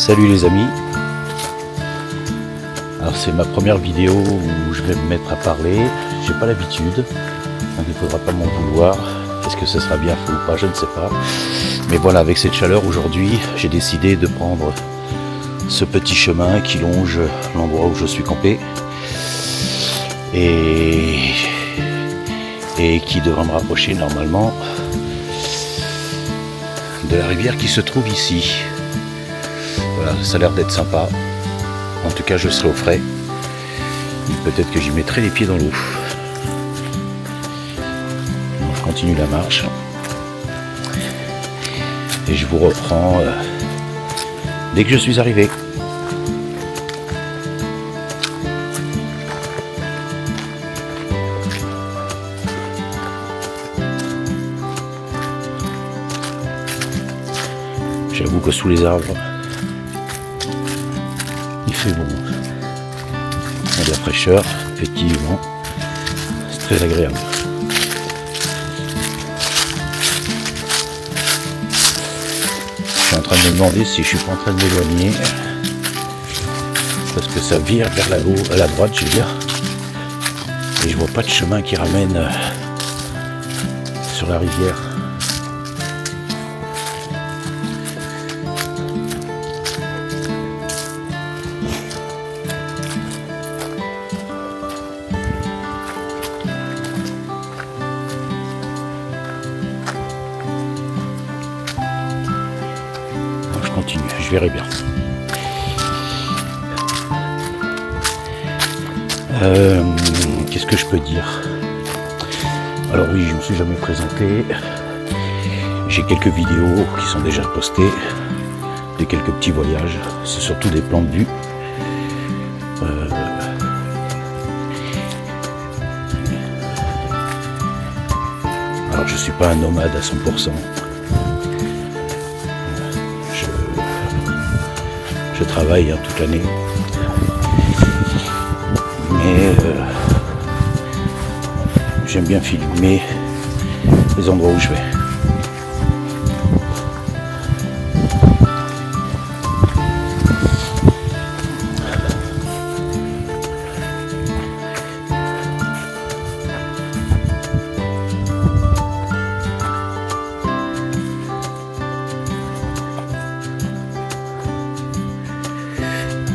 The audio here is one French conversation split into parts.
Salut les amis. Alors c'est ma première vidéo où je vais me mettre à parler. J'ai pas l'habitude, donc il faudra pas m'en vouloir. Est-ce que ce sera bien fait ou pas, je ne sais pas. Mais voilà, avec cette chaleur aujourd'hui, j'ai décidé de prendre ce petit chemin qui longe l'endroit où je suis campé et qui devra me rapprocher normalement de la rivière qui se trouve ici. Voilà, ça a l'air d'être sympa. En tout cas, je serai au frais. Peut-être que j'y mettrai les pieds dans l'eau. Donc, je continue la marche. Et je vous reprends dès que je suis arrivé. J'avoue que sous les arbres, il fait bon. Il y a de la fraîcheur, effectivement. C'est très agréable. Je suis en train de me demander si je suis pas en train de m'éloigner. que ça vire vers la gauche, à la droite, je veux dire. Et je vois pas de chemin qui ramène sur la rivière. Donc je continue, je verrai bien. Qu'est-ce que je peux dire? Alors oui, je ne me suis jamais présenté. J'ai quelques vidéos qui sont déjà postées, de quelques petits voyages. C'est surtout des plans de vue. Alors je suis pas un nomade à 100%. Je travaille toute l'année. Mais j'aime bien filmer les endroits où je vais.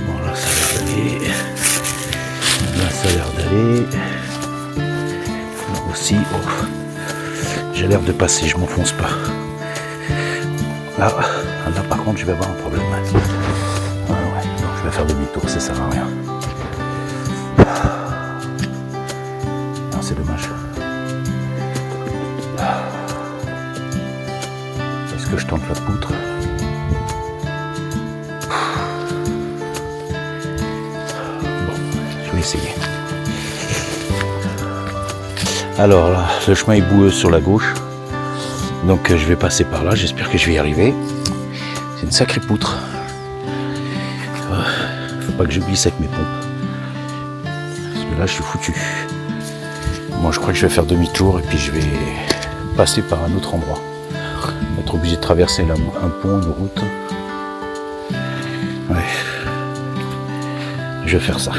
Voilà, ça a l'air d'aller. Là, ça a l'air d'aller. Aussi, oh, j'ai l'air de passer, je m'enfonce pas. Là, par contre, je vais avoir un problème. Ah ouais, non, je vais faire demi-tour, ça sert à rien. Non, c'est dommage. Est-ce que je tente la poutre? Bon, je vais essayer. Alors là, le chemin est boueux sur la gauche, donc je vais passer par là, j'espère que je vais y arriver. C'est une sacrée poutre. Faut pas que je glisse avec mes pompes, parce que là je suis foutu. Moi je crois que je vais faire demi-tour et puis je vais passer par un autre endroit. Être obligé de traverser là, un pont, une route. Ouais. Je vais faire ça.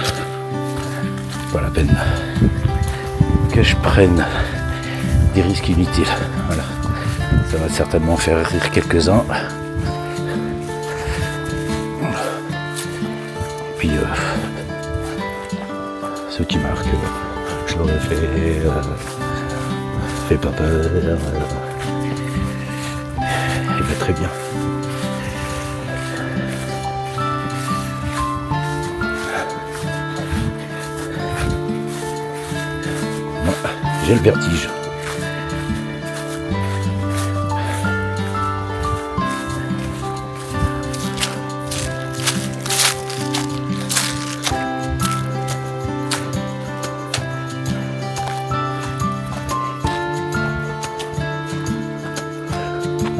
Pas la peine que je prenne des risques inutiles. Voilà. Ça va certainement faire rire quelques-uns. Puis ceux qui marquent, je l'aurais fait pas peur. Et bien très bien. J'ai le vertige.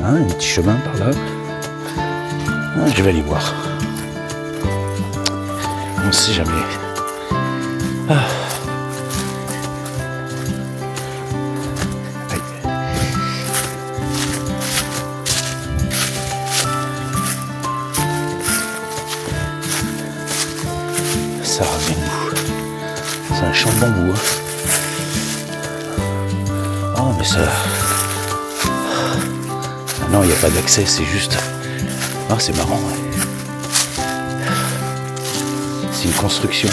Un petit chemin par là. Je vais aller voir. On ne sait jamais. Ça ramène où? C'est un champ de bambou. Oh mais ça... Ah non, il n'y a pas d'accès, c'est juste... Ah c'est marrant. Ouais. C'est une construction.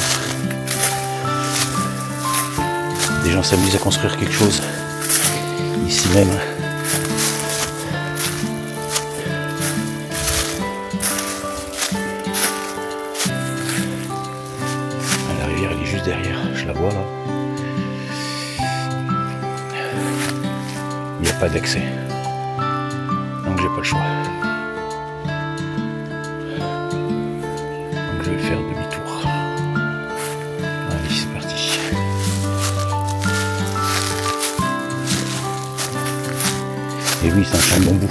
Des gens s'amusent à construire quelque chose. Ici même. Elle est juste derrière, je la vois là. Il n'y a pas d'accès. Donc j'ai pas le choix. Donc je vais faire demi-tour. Allez, c'est parti. Et oui, c'est un champ de bambou.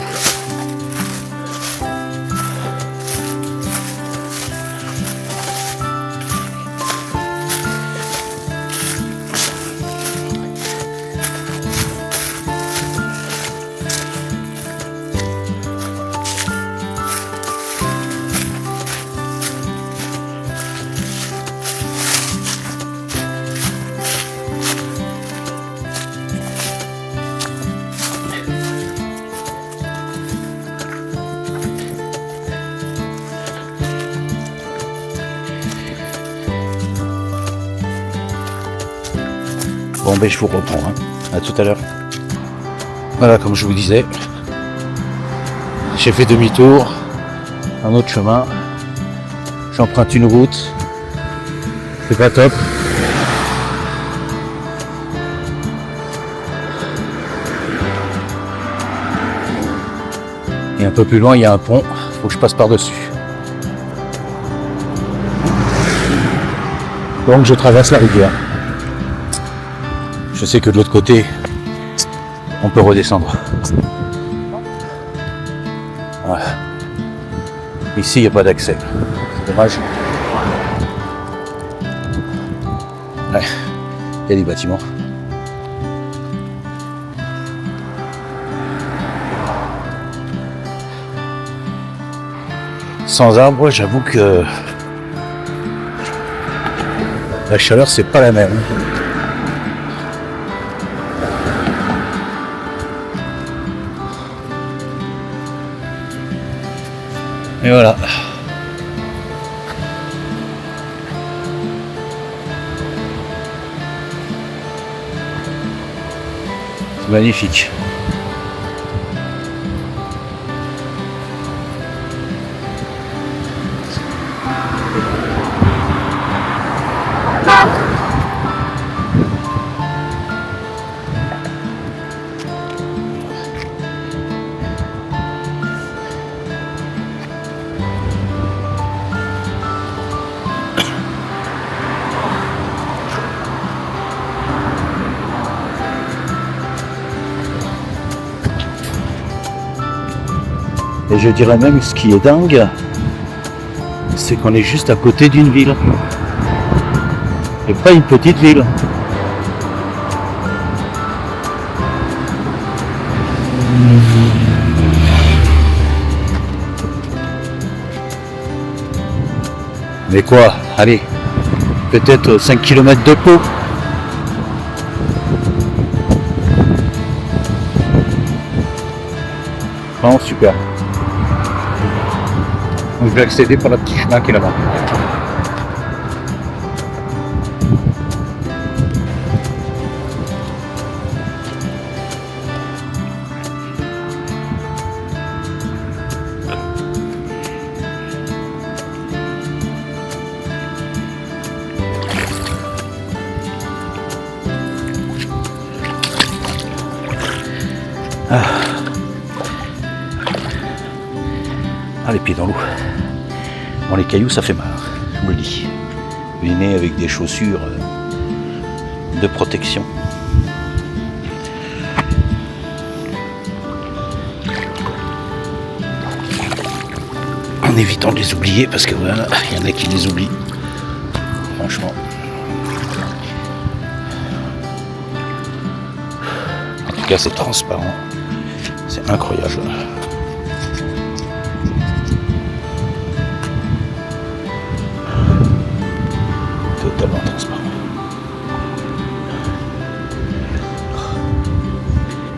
Bon ben je vous reprends, hein. À tout à l'heure. Voilà, comme je vous disais, j'ai fait demi-tour, un autre chemin, j'emprunte une route, c'est pas top. Et un peu plus loin il y a un pont, faut que je passe par-dessus. Donc je traverse la rivière. Je sais que de l'autre côté, on peut redescendre. Voilà. Ici, il n'y a pas d'accès. C'est dommage. Ouais. Il y a des bâtiments. Sans arbres, j'avoue que la chaleur, c'est pas la même. Et voilà. C'est magnifique. Et je dirais même, ce qui est dingue, c'est qu'on est juste à côté d'une ville. Et pas une petite ville. Mais quoi, allez, peut-être 5 km de Pau. Vraiment super. Donc je vais accéder par le petit chemin qui est là-bas. Ah, les pieds dans l'eau. Bon, les cailloux, ça fait mal, je vous le dis. Venez avec des chaussures de protection. En évitant de les oublier, parce que voilà, il y en a qui les oublient. Franchement. En tout cas, c'est transparent. C'est incroyable. Totalement transparent.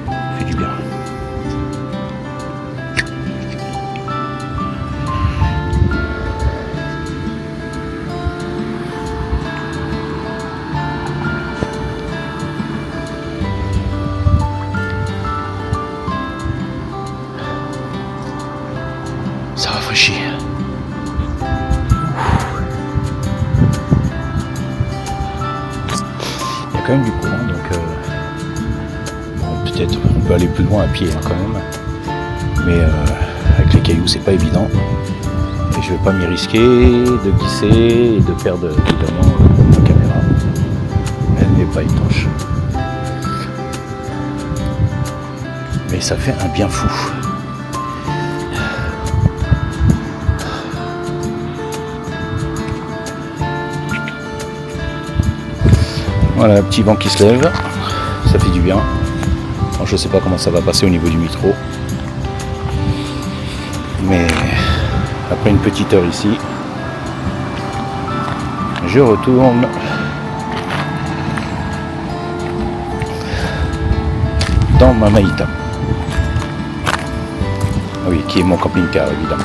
Ça fait du bien. Ça rafraîchit. Il y a quand même du courant, donc bon, peut-être on peut aller plus loin à pied, hein, quand même. Mais avec les cailloux, c'est pas évident. Et je vais pas m'y risquer de glisser et de perdre évidemment ma caméra. Elle n'est pas étanche. Mais ça fait un bien fou. Voilà, un petit vent qui se lève, ça fait du bien. Alors, je sais pas comment ça va passer au niveau du métro. Mais après une petite heure ici, je retourne dans ma Maïta. Ah oui, qui est mon camping-car évidemment.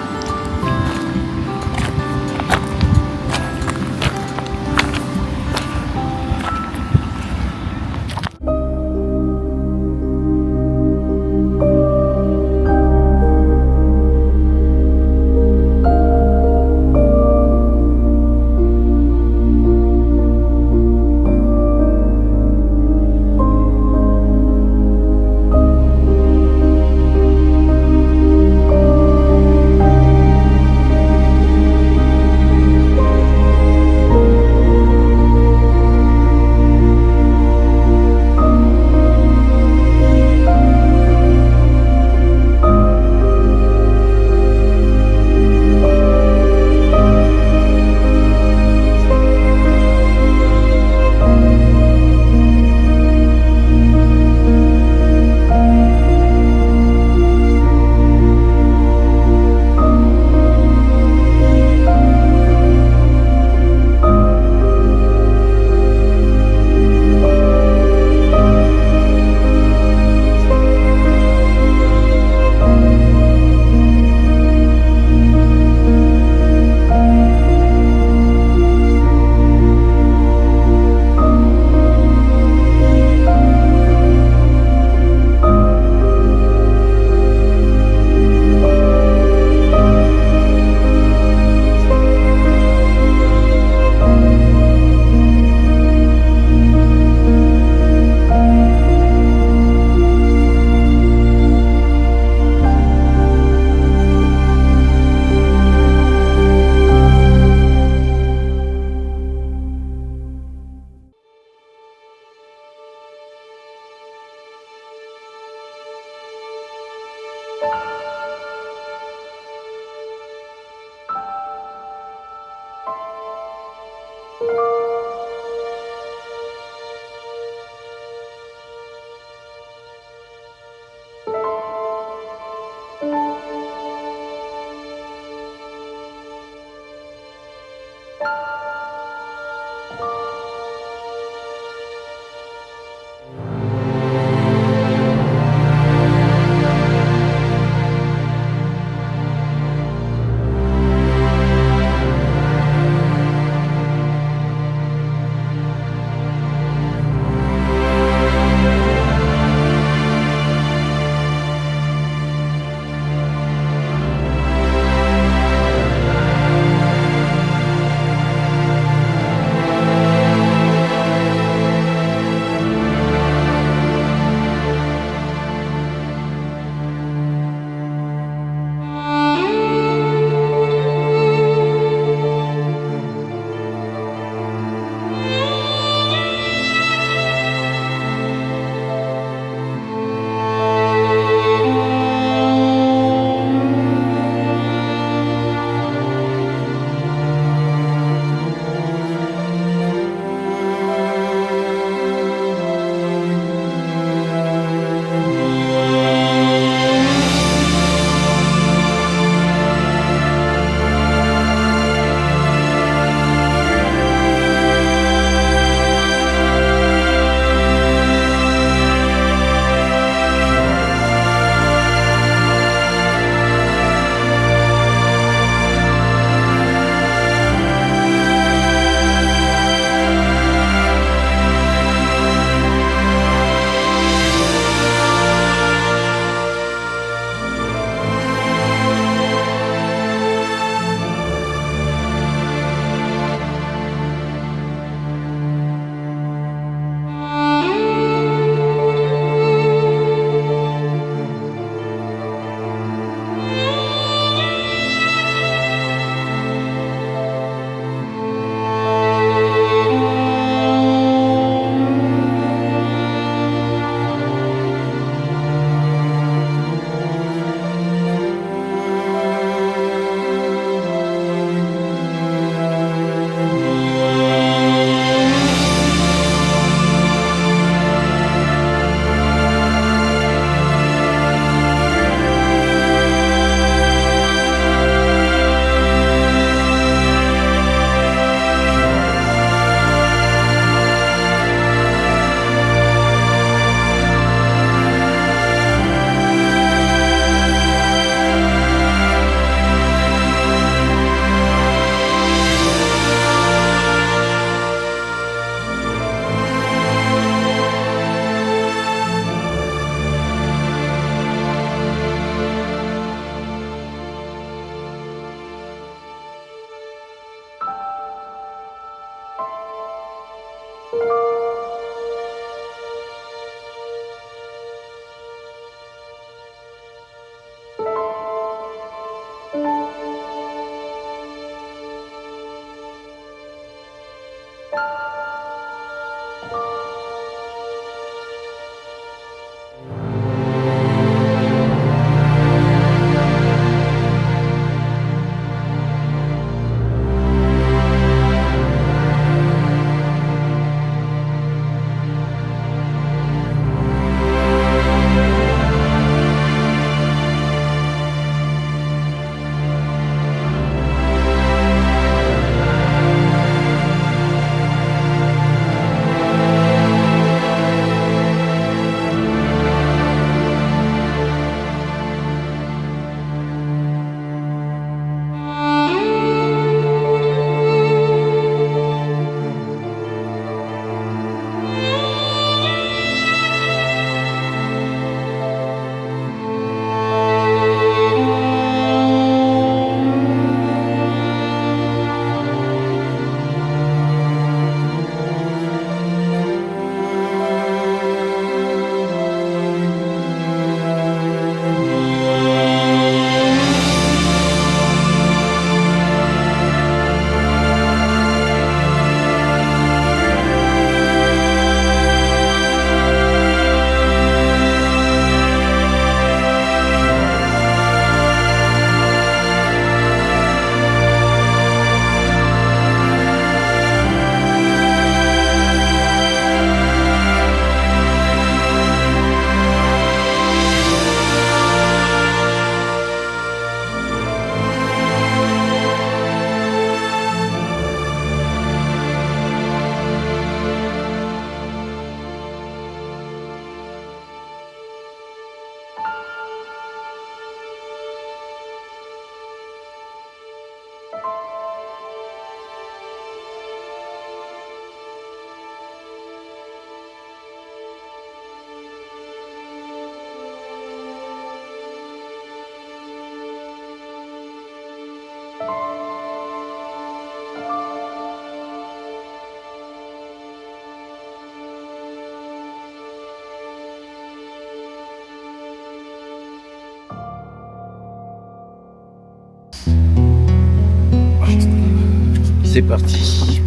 C'est parti,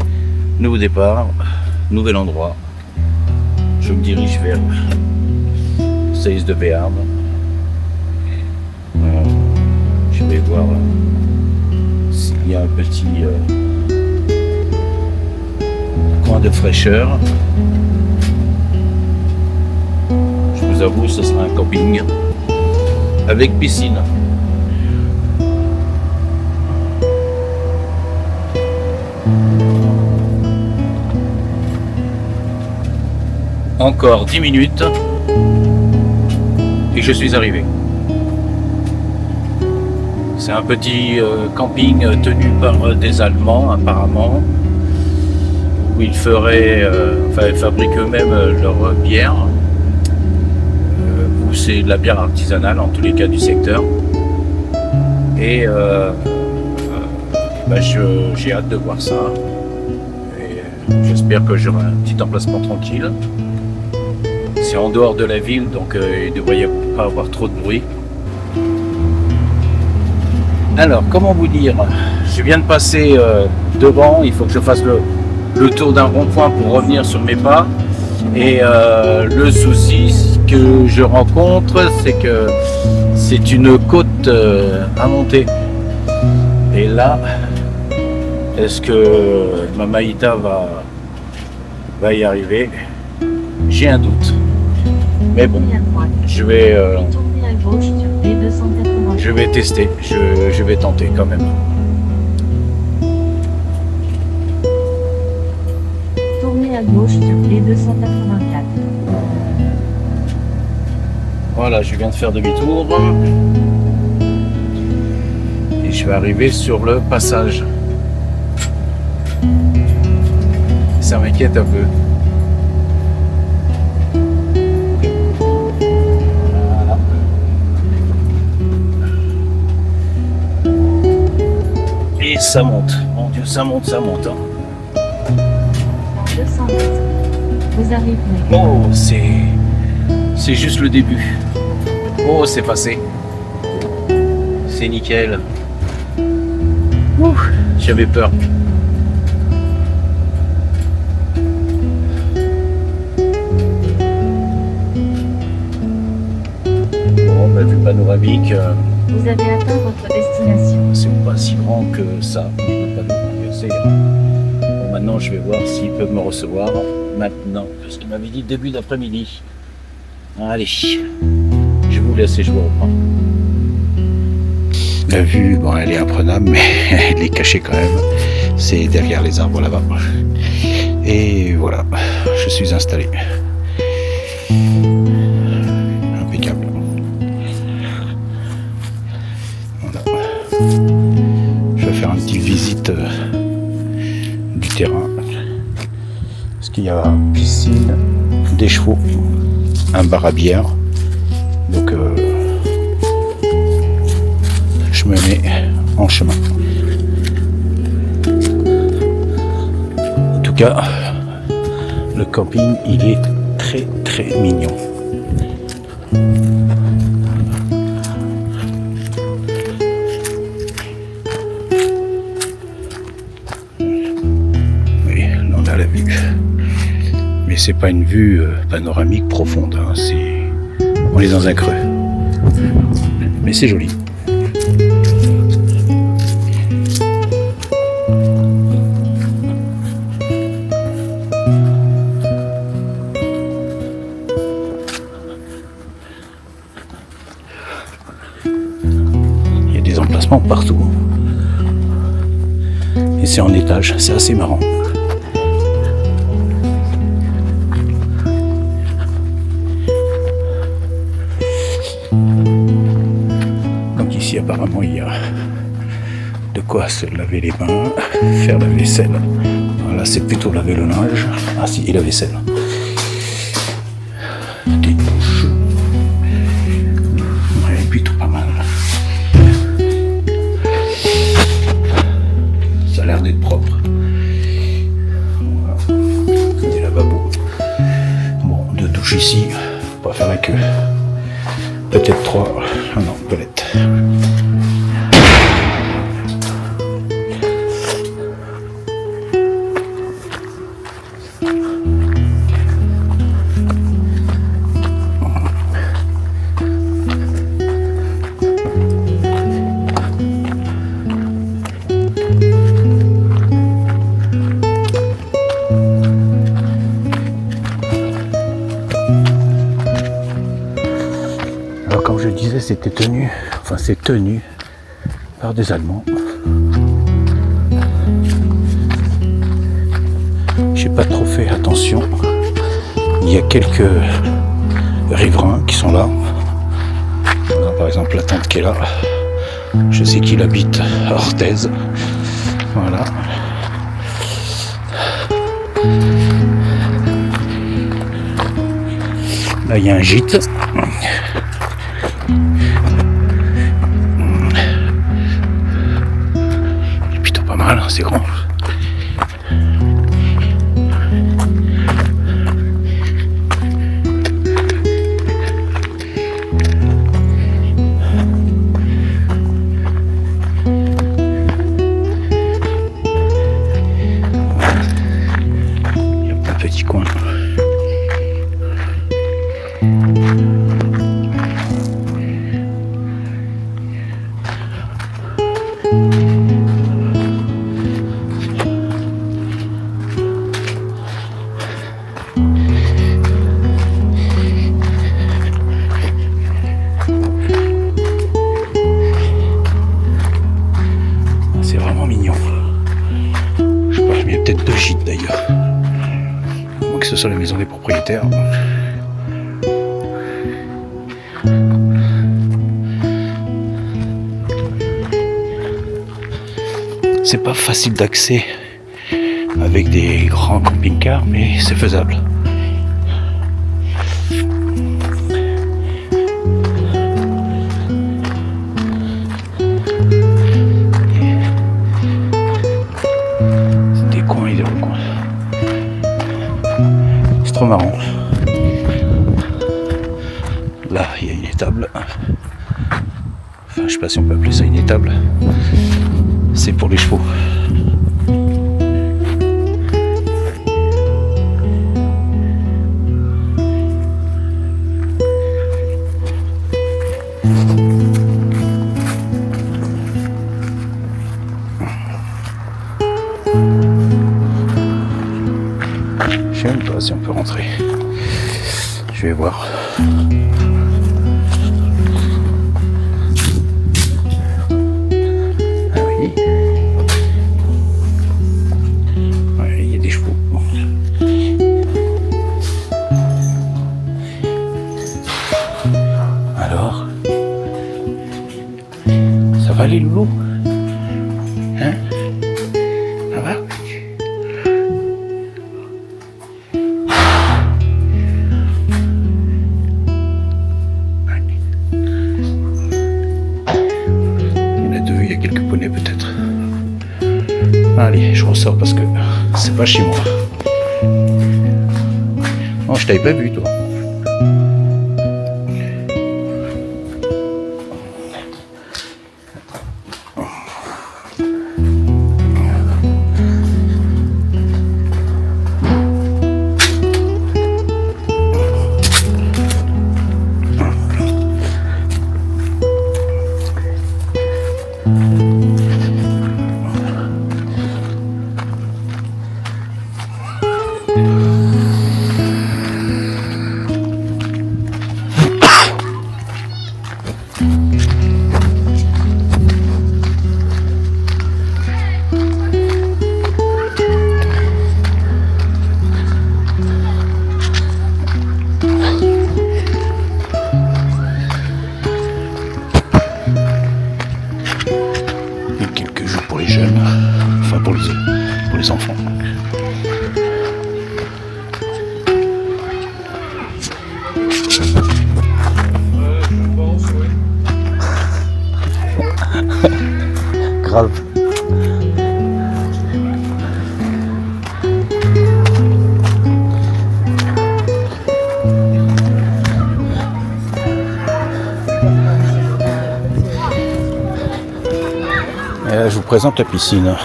nouveau départ, nouvel endroit. Je me dirige vers Seis de Béarn. Je vais voir s'il y a un petit coin de fraîcheur. Je vous avoue, ce sera un camping avec piscine. Encore 10 minutes et je suis arrivé. C'est un petit camping tenu par des Allemands apparemment, où ils feraient, ils fabriquent eux-mêmes leur bière, où c'est de la bière artisanale en tous les cas du secteur. Et j'ai hâte de voir ça. Et j'espère que j'aurai un petit emplacement tranquille. C'est en dehors de la ville, donc il ne devrait pas avoir trop de bruit. Alors, comment vous dire, je viens de passer devant, il faut que je fasse le tour d'un rond-point pour revenir sur mes pas. Et le souci que je rencontre, c'est que c'est une côte à monter. Et là, est-ce que ma Maïta va y arriver? J'ai un doute. Mais bon, je vais tester, je vais tenter quand même. Tournez à gauche sur B284. Voilà, je viens de faire demi-tour. Et je vais arriver sur le passage. Ça m'inquiète un peu. Et ça monte, mon Dieu, ça monte, ça monte. Hein. 200 mètres. Vous arriverez. Oh, c'est juste le début. Oh, c'est passé. C'est nickel. Ouh, j'avais peur. Bon, bah, vue panoramique, Vous avez atteint votre destination. c'est pas si grand que ça. Bon, maintenant, je vais voir s'ils peuvent me recevoir maintenant, parce qu'ils m'avaient dit début d'après-midi. Allez, je vous laisse et je vous reprends. La vue, bon, elle est imprenable, mais elle est cachée quand même. C'est derrière les arbres là-bas. Et voilà, je suis installé. Impeccable. Voilà. Je vais faire une petite visite du terrain. Parce qu'il y a piscine, des chevaux, un bar à bière. Donc je me mets en chemin. En tout cas, le camping, il est très très mignon. Oui, là on a la vue. Mais c'est pas une vue panoramique profonde, hein. On est dans un creux. Mais c'est joli. Il y a des emplacements partout. Et c'est en étage, c'est assez marrant. Donc ici apparemment il y a de quoi se laver les mains, faire la vaisselle. Voilà, c'est plutôt laver le linge. Ah si, et la vaisselle. Des douches. Ouais, plutôt pas mal. Ça a l'air d'être propre. Voilà. Des lavabos. Bon, deux douches ici. Faut pas faire la queue. Peut-être 3. Ah non, toilette. Alors comme je disais, c'était tenu, enfin c'est tenu par des Allemands. J'ai pas trop fait attention. Il y a quelques riverains qui sont là. Voilà, par exemple la tante qui est là. Je sais qu'il habite à Orthez. Voilà. Là il y a un gîte. C'est plutôt pas mal, c'est grand. Il y a plein de petits coins. C'est vraiment mignon. Je sais pas, il y a peut-être 2 gîtes d'ailleurs. À moins que ce soit la maison des propriétaires. C'est pas facile d'accès avec des grands camping-cars, mais c'est faisable. C'est des coins et des recoins. trop marrant. Là, il y a une étable. Enfin, je sais pas si on peut appeler ça une étable. C'est pour les chevaux. Je sais même pas si on peut rentrer. Je vais voir. Ah oui. Ouais, il y a des chevaux. Alors, ça va les loulous? Hein? Ça va? Peut-être. Allez, je ressors parce que c'est pas chez moi. Oh, je t'avais pas vu, toi. Enfin pour les enfants. Grave. Et là, je vous présente la piscine.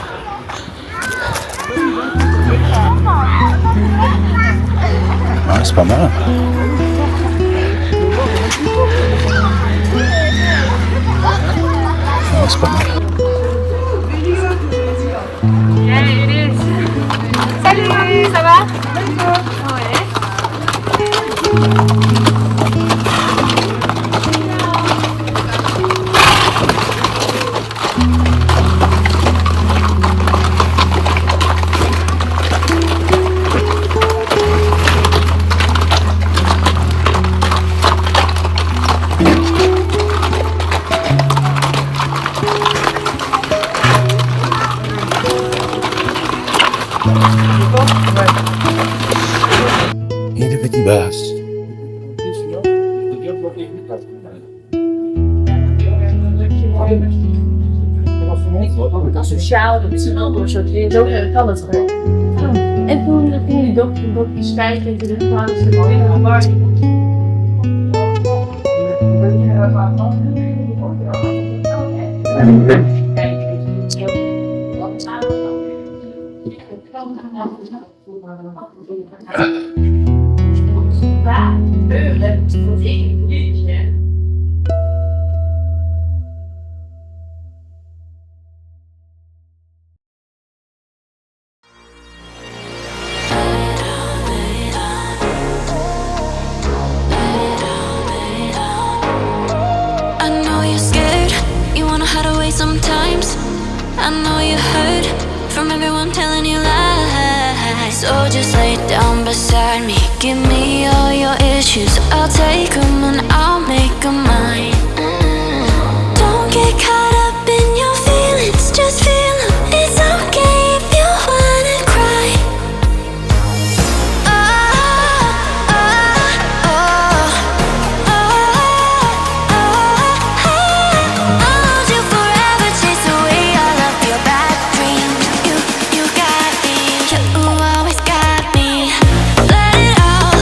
Ouais, c'est pas mal. Ouais, c'est pas mal. Salut, ça va? Et les petits basses. Dat is sociaal, dat is een ander soort dingen. Zo kan het gewoon. En toen ging die dokter stijgen en toen kwamen ze gewoon in de bar. Sometimes I know you heard from everyone telling you lies. So just lay down beside me, give me all your issues. I'll take them and I'll make them mine. Don't get caught up in your feelings, just feel them. It's okay if you wanna cry. Let it out.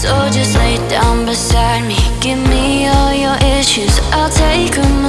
So just lay down beside me. Give me all your issues, I'll take them